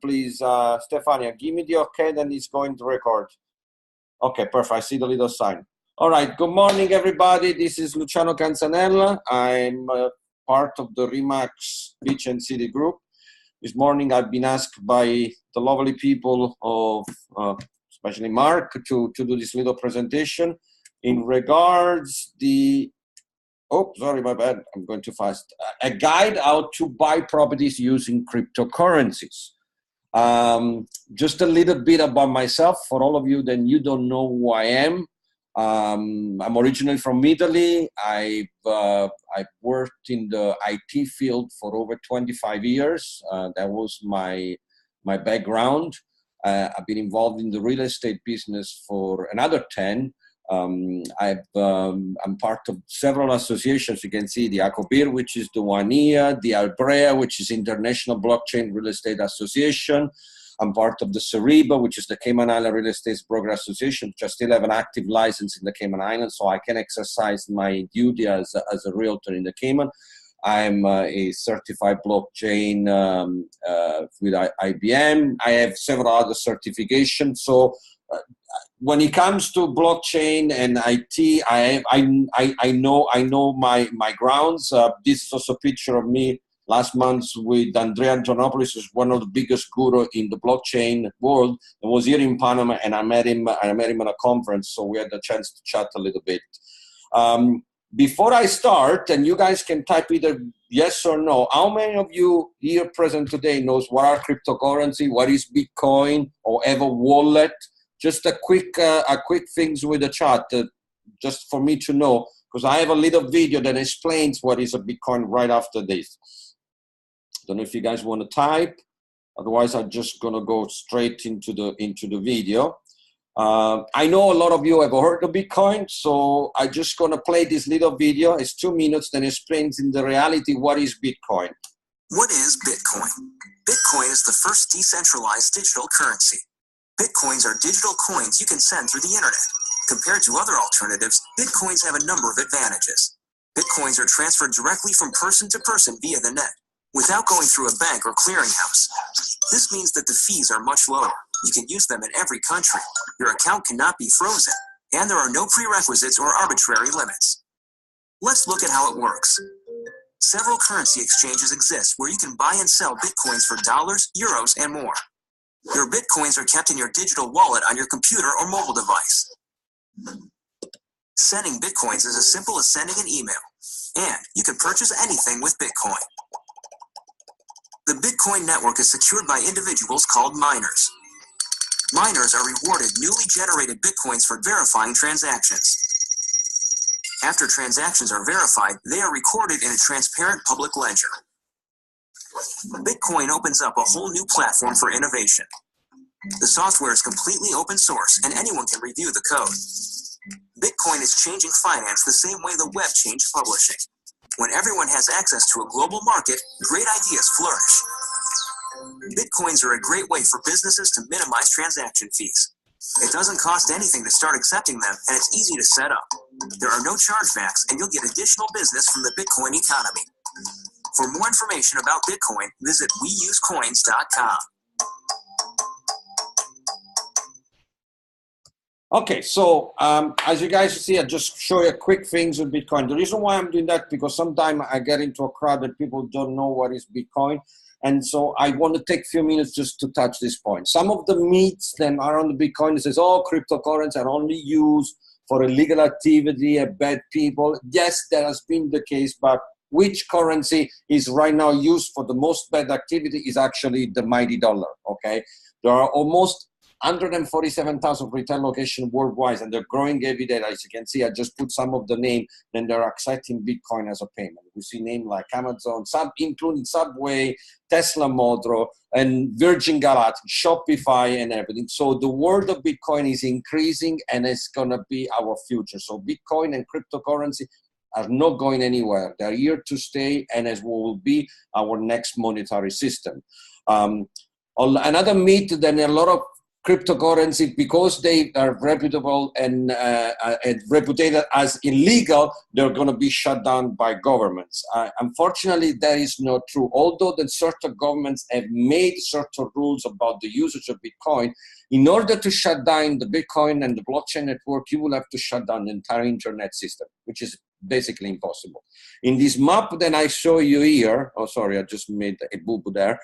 Please, Stefania, give me the okay, then it's going to record. Okay, perfect. I see the little sign. All right, good morning, everybody. This is Luciano Canzanella. I'm part of the Remax Beach and City Group. This morning, I've been asked by the lovely people of, especially Mark, to do this little presentation in regards the, oh, sorry, my bad, I'm going too fast. A guide how to buy properties using cryptocurrencies. Just a little bit about myself for all of you that you don't know who I am. I'm originally from Italy. I've worked in the IT field for over 25 years. That was my background. I've been involved in the real estate business for another 10. I'm part of several associations. You can see the ACOBIR, which is the one here, the Albrea, which is International Blockchain Real Estate Association. I'm part of the Ceriba, which is the Cayman Island Real Estate Broker Association, which I still have an active license in the Cayman Islands, so I can exercise my duty as a realtor in the Cayman. I'm a certified blockchain with IBM. I have several other certifications. So when it comes to blockchain and IT, I know my grounds. This is also a picture of me last month with Andrea Antonopoulos, who's one of the biggest guru in the blockchain world, and was here in Panama, and I met him at a conference, so we had the chance to chat a little bit. Before I start, and you guys can type either yes or no, how many of you here present today knows what are cryptocurrency, what is Bitcoin, or ever wallet? Just a quick things with the chat, just for me to know, because I have a little video that explains what is a Bitcoin right after this. Don't know if you guys want to type. Otherwise, I'm just gonna go straight into the video. I know a lot of you have heard of Bitcoin, so I'm just gonna play this little video. It's 2 minutes, then explains in the reality what is Bitcoin. What is Bitcoin? Bitcoin is the first decentralized digital currency. Bitcoins are digital coins you can send through the internet. Compared to other alternatives, Bitcoins have a number of advantages. Bitcoins are transferred directly from person to person via the net, without going through a bank or clearinghouse. This means that the fees are much lower. You can use them in every country. Your account cannot be frozen, and there are no prerequisites or arbitrary limits. Let's look at how it works. Several currency exchanges exist where you can buy and sell Bitcoins for dollars, euros, and more. Your Bitcoins are kept in your digital wallet on your computer or mobile device. Sending Bitcoins is as simple as sending an email, and you can purchase anything with Bitcoin. The Bitcoin network is secured by individuals called miners. Miners are rewarded newly generated Bitcoins for verifying transactions. After transactions are verified, they are recorded in a transparent public ledger. Bitcoin opens up a whole new platform for innovation. The software is completely open source and anyone can review the code. Bitcoin is changing finance the same way the web changed publishing. When everyone has access to a global market, great ideas flourish. Bitcoins are a great way for businesses to minimize transaction fees. It doesn't cost anything to start accepting them, and it's easy to set up. There are no chargebacks, and you'll get additional business from the Bitcoin economy. For more information about Bitcoin, visit weusecoins.com. Okay, so as you guys see, I just show you quick things with Bitcoin. The reason why I'm doing that, because sometimes I get into a crowd that people don't know what is Bitcoin. And so I want to take a few minutes just to touch this point. Some of the myths then around the Bitcoin says, oh, cryptocurrencies are only used for illegal activity and bad people. Yes, that has been the case, but which currency is right now used for the most bad activity is actually the mighty dollar, okay? There are almost 147,000 retail locations worldwide, and they're growing every day. As you can see, I just put some of the name, then they're accepting Bitcoin as a payment. We see names like Amazon, including Subway, Tesla Model, and Virgin Galactic, Shopify, and everything. So the world of Bitcoin is increasing, and it's going to be our future. So Bitcoin and cryptocurrency are not going anywhere. They're here to stay, and as will be our next monetary system. Another myth that a lot of cryptocurrency, because they are reputable and reputed as illegal, they're going to be shut down by governments. Unfortunately, that is not true. Although the certain governments have made certain rules about the usage of Bitcoin, in order to shut down the Bitcoin and the blockchain network, you will have to shut down the entire internet system, which is basically impossible. In this map that I show you here, oh, sorry, I just made a boo-boo there.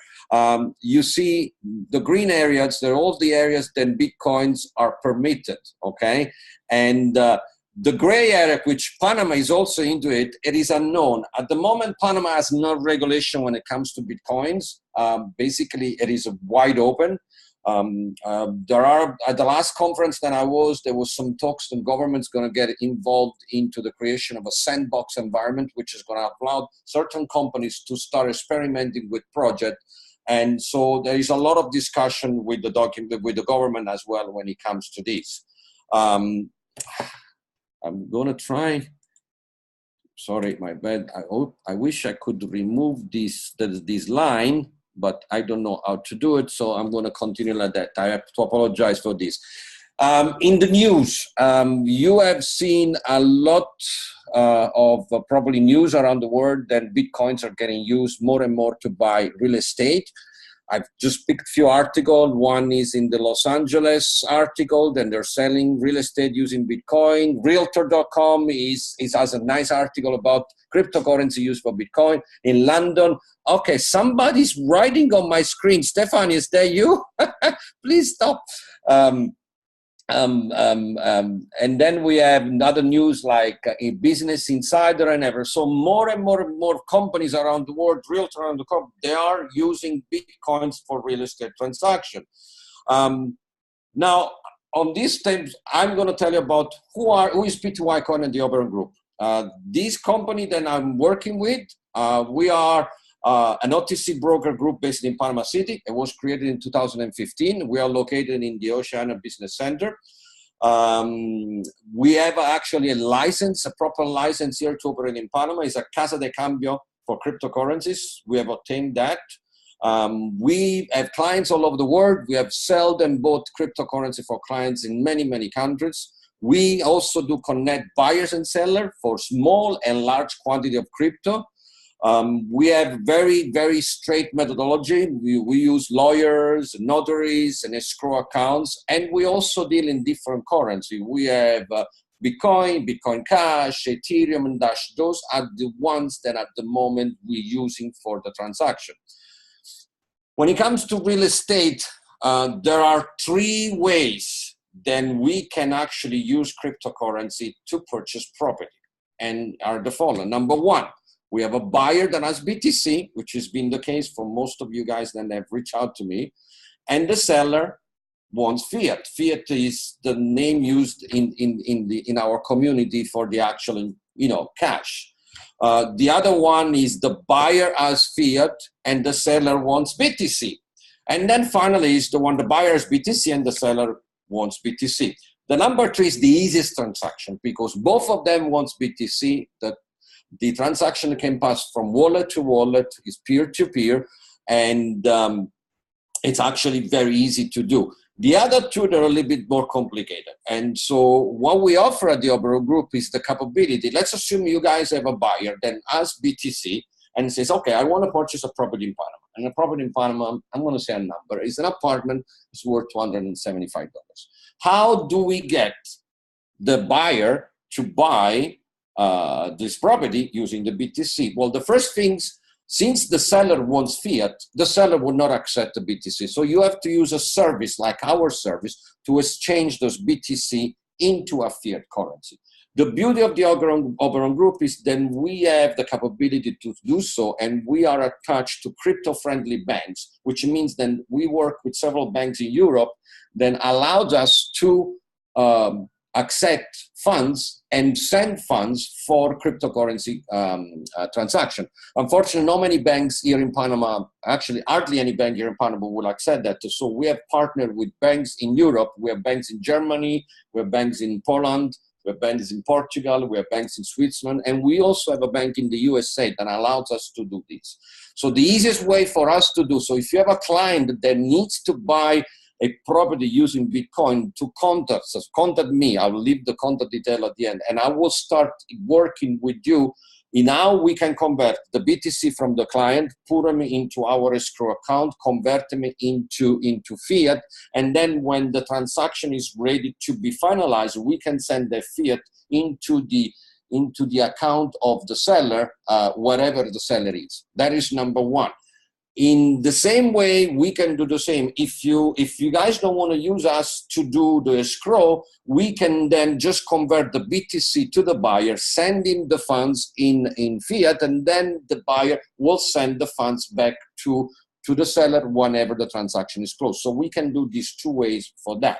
You see the green areas, they're all the areas that Bitcoins are permitted, okay? And the gray area, which Panama is also into it, it is unknown. At the moment, Panama has no regulation when it comes to Bitcoins. Basically, it is wide open. There are, at the last conference that I was, there was some talks the government's going to get involved into the creation of a sandbox environment, which is going to allow certain companies to start experimenting with projects. And so there is a lot of discussion with the government as well when it comes to this. I'm going to try. Sorry, my bad. I wish I could remove this line, but I don't know how to do it, so I'm going to continue like that. I have to apologize for this. In the news, you have seen a lot of probably news around the world that Bitcoins are getting used more and more to buy real estate. I've just picked a few articles. One is in the Los Angeles article, then they're selling real estate using Bitcoin. Realtor.com has a nice article about cryptocurrency used for Bitcoin. In London, okay, somebody's writing on my screen. Stefan, is that you? Please stop. And then we have other news like a Business Insider and ever. So more and more companies around the world, realtor around the world, they are using Bitcoins for real estate transaction. Now, on these times, I'm going to tell you about who is PTY Coin and the Oberon Group. This company that I'm working with, we are an OTC broker group based in Panama City. It was created in 2015. We are located in the Oceana Business Center. We have actually a license, a proper license here to operate in Panama. It's a Casa de Cambio for cryptocurrencies. We have obtained that. We have clients all over the world. We have sold and bought cryptocurrency for clients in many countries. We also do connect buyers and sellers for small and large quantity of crypto. We have very straight methodology. We use lawyers, notaries, and escrow accounts, and we also deal in different currency. We have Bitcoin, Bitcoin Cash, Ethereum, and Dash. Those are the ones that at the moment we're using for the transaction. When it comes to real estate, there are three ways then we can actually use cryptocurrency to purchase property, and are the following. Number one, we have a buyer that has BTC, which has been the case for most of you guys that have reached out to me, and the seller wants fiat. Fiat is the name used in our community for the actual, cash. The other one is the buyer has fiat and the seller wants BTC. And then finally is the one the buyer has BTC and the seller wants BTC. The number three is the easiest transaction because both of them wants BTC. The transaction can pass from wallet to wallet, is peer-to-peer, and it's actually very easy to do. The other two, they're a little bit more complicated. And so what we offer at the Oberon Group is the capability. Let's assume you guys have a buyer that has BTC and says, okay, I want to purchase a property in Panama. And a property in Panama, I'm going to say a number. It's an apartment. It's worth $275. How do we get the buyer to buy this property using the BTC? Well, the first things, since the seller wants fiat, the seller will not accept the BTC. So you have to use a service like our service to exchange those BTC into a fiat currency. The beauty of the Oberon Group is then we have the capability to do so, and we are attached to crypto-friendly banks, which means then we work with several banks in Europe that allows us to accept funds and send funds for cryptocurrency transaction. Unfortunately, not many banks here in Panama, actually hardly any bank here in Panama will accept that. So we have partnered with banks in Europe. We have banks in Germany, we have banks in Poland, we have banks in Portugal, we have banks in Switzerland, and we also have a bank in the USA that allows us to do this. So the easiest way for us to do, so if you have a client that needs to buy a property using Bitcoin to contact us, contact me. I will leave the contact detail at the end, and I will start working with you in how we can convert the BTC from the client, put them into our escrow account, convert them into fiat, and then when the transaction is ready to be finalized, we can send the fiat into the account of the seller, wherever the seller is. That is number one. In the same way, we can do the same. If you guys don't want to use us to do the escrow, we can then just convert the BTC to the buyer, send him the funds in fiat, and then the buyer will send the funds back to the seller whenever the transaction is closed. So we can do these two ways for that.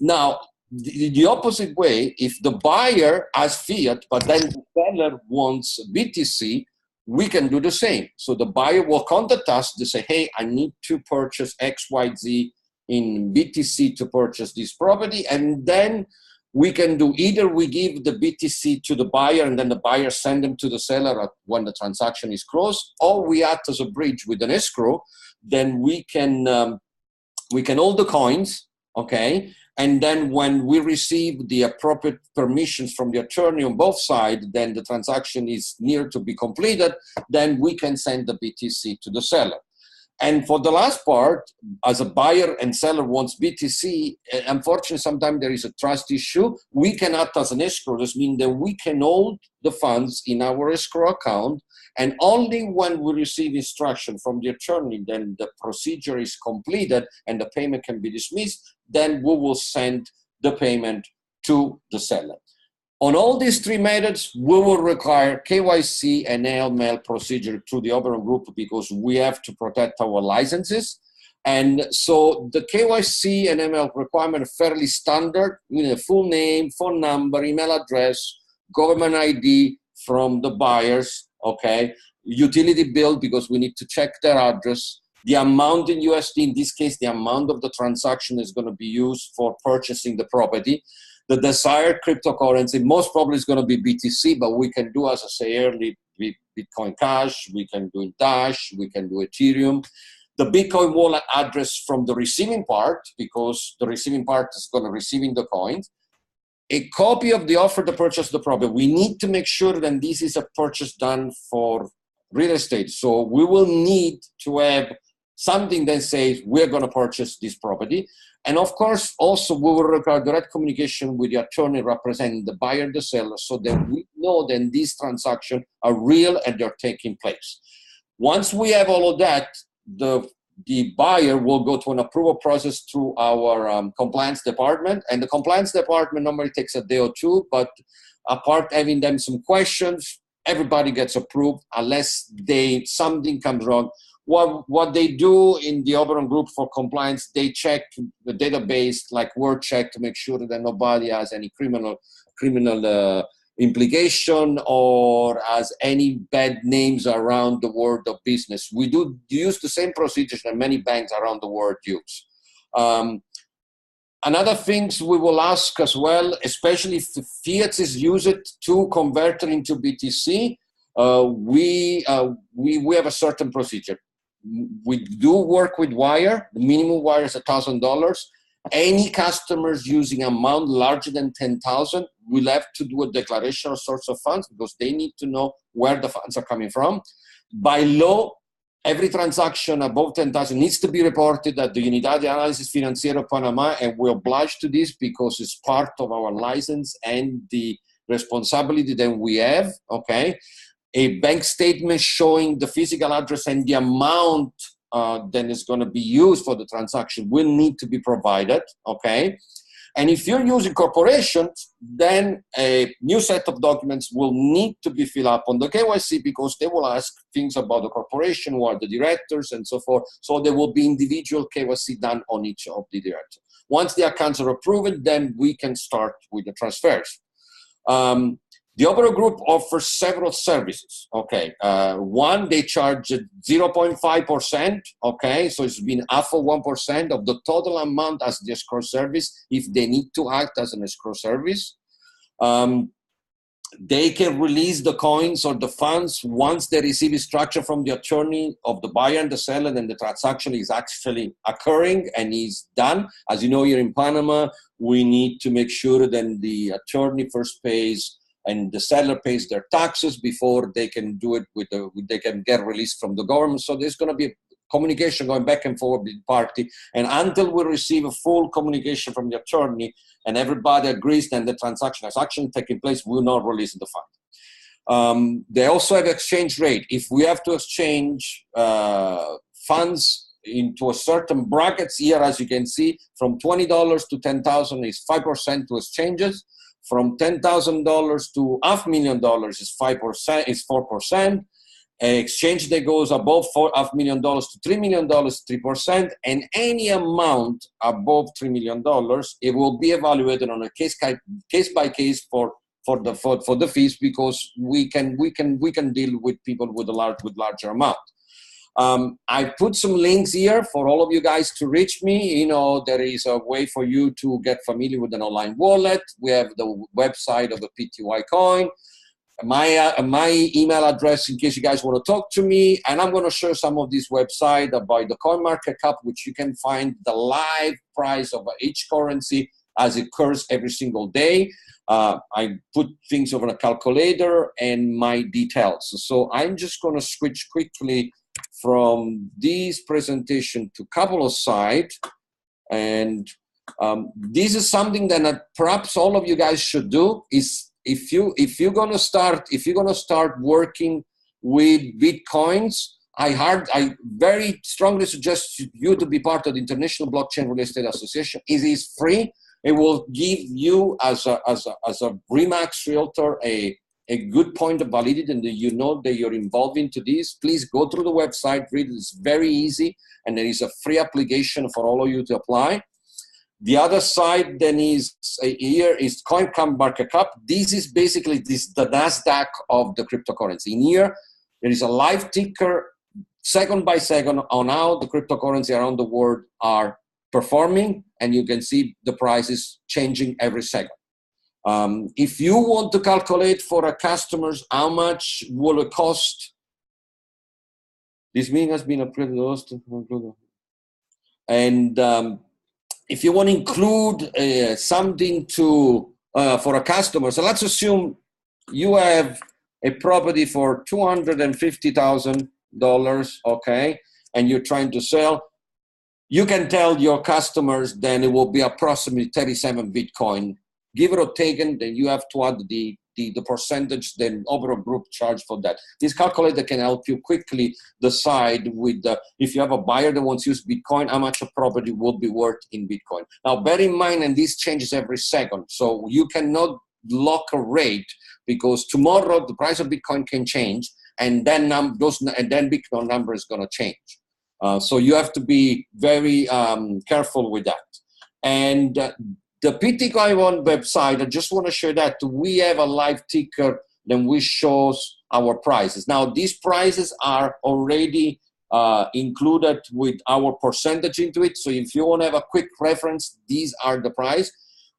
Now, the opposite way, if the buyer has fiat, but then the seller wants BTC, we can do the same. So the buyer will contact us to say, hey, I need to purchase XYZ in BTC to purchase this property. And then we can do either we give the BTC to the buyer and then the buyer send them to the seller when the transaction is closed, or we act as a bridge with an escrow. Then we can hold the coins, okay? And then when we receive the appropriate permissions from the attorney on both sides, then the transaction is near to be completed, then we can send the BTC to the seller. And for the last part, as a buyer and seller wants BTC, unfortunately, sometimes there is a trust issue. We can act as an escrow. This means that we can hold the funds in our escrow account, and only when we receive instruction from the attorney, then the procedure is completed and the payment can be dismissed, then we will send the payment to the seller. On all these three methods, we will require KYC and AML procedure through the Oberon Group because we have to protect our licenses. And so the KYC and AML requirement are fairly standard, full name, phone number, email address, government ID from the buyers, okay, utility bill because we need to check their address, the amount in USD, in this case, the amount of the transaction is going to be used for purchasing the property, the desired cryptocurrency, most probably is going to be BTC, but we can do, as I say earlier, Bitcoin Cash, we can do Dash, we can do Ethereum. The Bitcoin wallet address from the receiving part, because the receiving part is going to receiving the coins. A copy of the offer to purchase the property. We need to make sure that this is a purchase done for real estate. So we will need to have something that says we're going to purchase this property. And of course, also we will require direct communication with the attorney representing the buyer and the seller so that we know that these transactions are real and they're taking place. Once we have all of that, the buyer will go to an approval process through our compliance department. And the compliance department normally takes a day or two, but apart having them some questions, everybody gets approved unless something comes wrong. What they do in the Oberon Group for compliance, they check the database like word check to make sure that nobody has any criminal implication or has any bad names around the world of business. We do use the same procedures that many banks around the world use. Another things we will ask as well, especially if the fiat is used to convert it into BTC, we have a certain procedure. We do work with wire. The minimum wire is $1,000. Any customers using amount larger than 10,000 will have to do a declaration of source of funds because they need to know where the funds are coming from. By law, every transaction above 10,000 needs to be reported at the Unidad de Análisis Financiero Panama, and we're obliged to this because it's part of our license and the responsibility that we have, okay? A bank statement showing the physical address and the amount that is going to be used for the transaction will need to be provided, okay? And if you're using corporations, then a new set of documents will need to be filled up on the KYC because they will ask things about the corporation, who are the directors, and so forth. So there will be individual KYC done on each of the directors. Once the accounts are approved, then we can start with the transfers. The Oberon Group offers several services, okay? One, they charge 0.5%, okay? So it's been half of 1% of the total amount as the escrow service if they need to act as an escrow service. they can release the coins or the funds once they receive instruction from the attorney of the buyer and the seller, and the transaction is actually occurring and is done. As you know, here in Panama, we need to make sure that the attorney first pays and the seller pays their taxes before they can do it they can get released from the government. So there's going to be communication going back and forth with the party, and until we receive a full communication from the attorney and everybody agrees that the transaction has actually taken place, we will not release the fund. They also have exchange rate. If we have to exchange funds into a certain brackets here, as you can see, from $20 to $10,000 is 5% to exchanges. From $10,000 to $500,000 is 5%, is 4%. Exchange that goes above $500,000 to $3 million, 3%, and any amount above $3 million, it will be evaluated on a case by case for the fees, because we can deal with people with larger amount. I put some links here for all of you guys to reach me. You know, there is a way for you to get familiar with an online wallet. We have the website of the PTY coin. My email address in case you guys want to talk to me, and I'm going to share some of this website about the coin market cap, which you can find the live price of each currency as it occurs every single day. I put things over a calculator and my details. So I'm just going to switch quickly from this presentation to a couple of sites, and this is something that perhaps all of you guys should do. Is if you're gonna start working with Bitcoins, I very strongly suggest you to be part of the International Blockchain Real Estate Association. It is free. It will give you as a Remax realtor a good point of validity, and you know that you're involved into this. Please go through the website, read it. It's very easy, and there is a free application for all of you to apply. The other side then is here is CoinCam market cap. This is basically the NASDAQ of the cryptocurrency. In here, there is a live ticker second by second on how the cryptocurrency around the world are performing, and you can see the prices changing every second. If you want to calculate for a customers how much will it cost, this meeting has been approved, and if you want to include something to for a customer, so let's assume you have a property for $250,000, okay, and you're trying to sell. You can tell your customers then it will be approximately 37 Bitcoin, give it or taken. Then you have to add the percentage then overall group charge for that. This calculator can help you quickly decide with if you have a buyer that wants to use Bitcoin, how much a property will be worth in Bitcoin. Now, bear in mind, and this changes every second, so you cannot lock a rate, because tomorrow the price of Bitcoin can change, and then Bitcoin number is going to change. So you have to be very careful with that. And the PTY1 website, I just want to share that we have a live ticker that we shows our prices. Now, these prices are already included with our percentage into it. So if you want to have a quick reference, these are the price.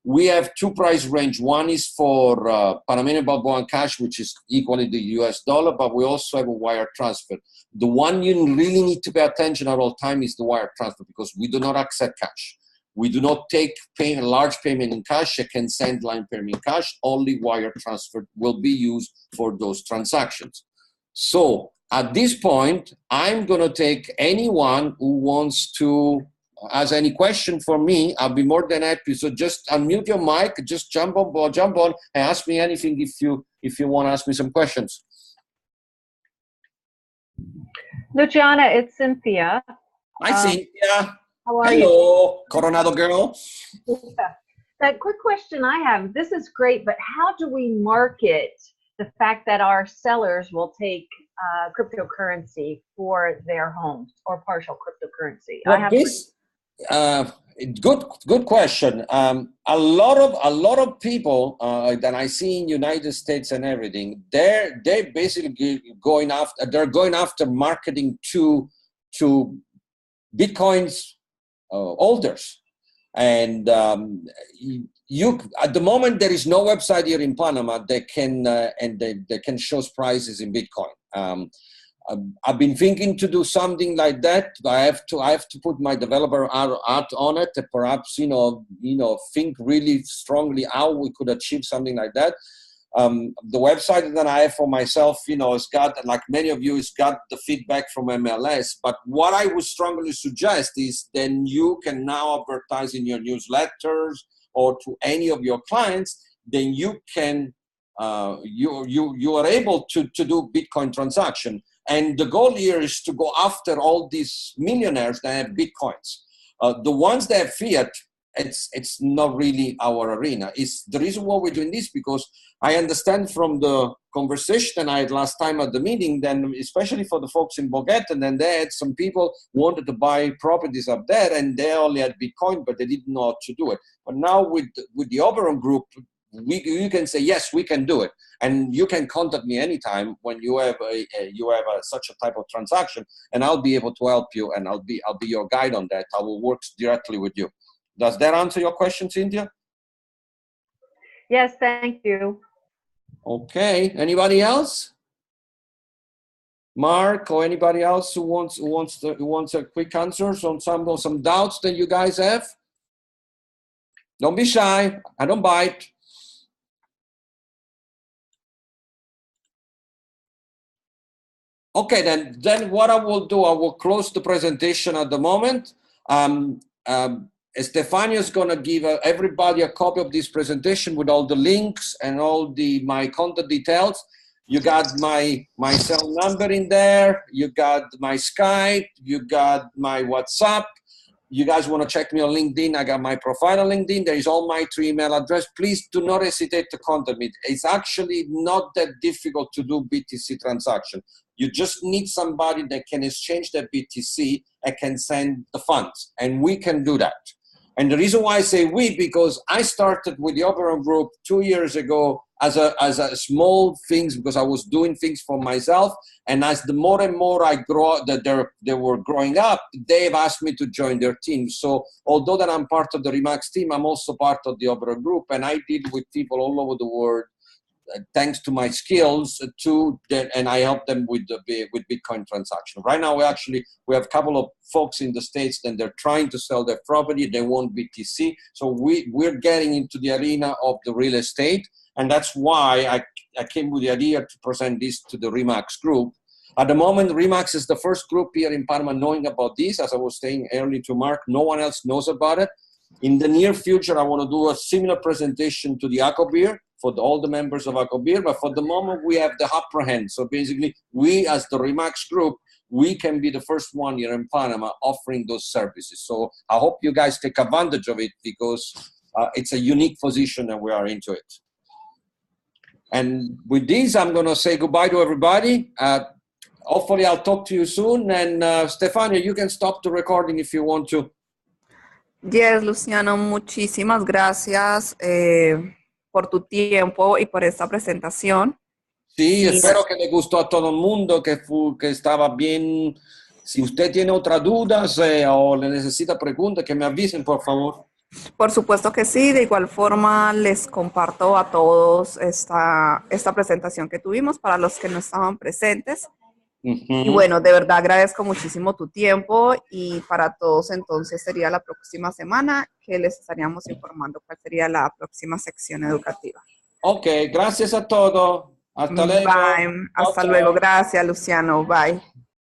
We have two price range. One is for Panamanian Balboa cash, which is equally the US dollar, but we also have a wire transfer. The one you really need to pay attention at all time is the wire transfer, because we do not accept cash. We do not take large payment in cash. You can send line payment in cash. Only wire transfer will be used for those transactions. So at this point, I'm going to take anyone who wants to ask any question for me. I'll be more than happy. So just unmute your mic, just jump on and ask me anything if you want to ask me some questions. Luciana, it's Cynthia. Hi, Cynthia. How are Hello, Coronado girl. Yeah. That quick question I have, this is great, but how do we market the fact that our sellers will take cryptocurrency for their homes, or partial cryptocurrency? Well, good question. A lot of people that I see in United States and everything, they're basically going after marketing to Bitcoin's holders. And you at the moment there is no website here in Panama that can and they can show prices in Bitcoin. I've been thinking to do something like that. I have to put my developer art on it. Perhaps think really strongly how we could achieve something like that. The website that I have for myself, it's got, like many of you, it's got the feedback from MLS. But what I would strongly suggest is then you can now advertise in your newsletters or to any of your clients. Then you can you are able to do Bitcoin transaction. And the goal here is to go after all these millionaires that have Bitcoins. The ones that have fiat, it's not really our arena. It's the reason why we're doing this, because I understand from the conversation I had last time at the meeting, then especially for the folks in Bogueta, and then they had some people wanted to buy properties up there and they only had Bitcoin, but they didn't know how to do it. But now with the Oberon group, you can say, yes, we can do it. And you can contact me anytime when you have such a type of transaction, and I'll be able to help you, and I'll be your guide on that. I will work directly with you. Does that answer your question, Cynthia? Yes, thank you. Okay. Anybody else? Mark or anybody else who wants a quick answers on some doubts that you guys have? Don't be shy. I don't bite. Okay, then what I will do, I will close the presentation at the moment. Stefania is going to give everybody a copy of this presentation with all the links and all my contact details. You got my cell number in there. You got my Skype. You got my WhatsApp. You guys want to check me on LinkedIn, I got my profile on LinkedIn. There is all my 3 email address. Please do not hesitate to contact me. It's actually not that difficult to do BTC transaction. You just need somebody that can exchange that BTC and can send the funds, and we can do that. And the reason why I say we, because I started with the Oberon Group 2 years ago as a small things, because I was doing things for myself. And as the more and more I grow, that they were growing up, they've asked me to join their team. So although that I'm part of the Remax team, I'm also part of the Oberon Group, and I deal with people all over the world. Thanks to my skills and I help them with Bitcoin transaction. Right now, we have a couple of folks in the States and they're trying to sell their property. They want BTC. So we're getting into the arena of the real estate. And that's why I came with the idea to present this to the Remax group. At the moment, Remax is the first group here in Panama knowing about this. As I was saying earlier to Mark, no one else knows about it. In the near future, I want to do a similar presentation to the ACOBIR for all the members of ACOBIR, but for the moment, we have the upper hand. So basically, we as the Remax group, we can be the first one here in Panama offering those services. So I hope you guys take advantage of it, because it's a unique position and we are into it. And with this, I'm going to say goodbye to everybody. Hopefully, I'll talk to you soon. And Stefania, you can stop the recording if you want to. Yes, Luciano, muchísimas gracias por tu tiempo y por esta presentación. Sí, espero que le gustó a todo el mundo, que estaba bien. Si usted tiene otras dudas o le necesita preguntas, que me avisen, por favor. Por supuesto que sí. De igual forma, les comparto a todos esta presentación que tuvimos para los que no estaban presentes. Y bueno, de verdad agradezco muchísimo tu tiempo, y para todos entonces sería la próxima semana que les estaríamos informando cuál sería la próxima sección educativa. Ok, gracias a todos. Hasta luego. Bye. Hasta luego. Gracias, Luciano. Bye.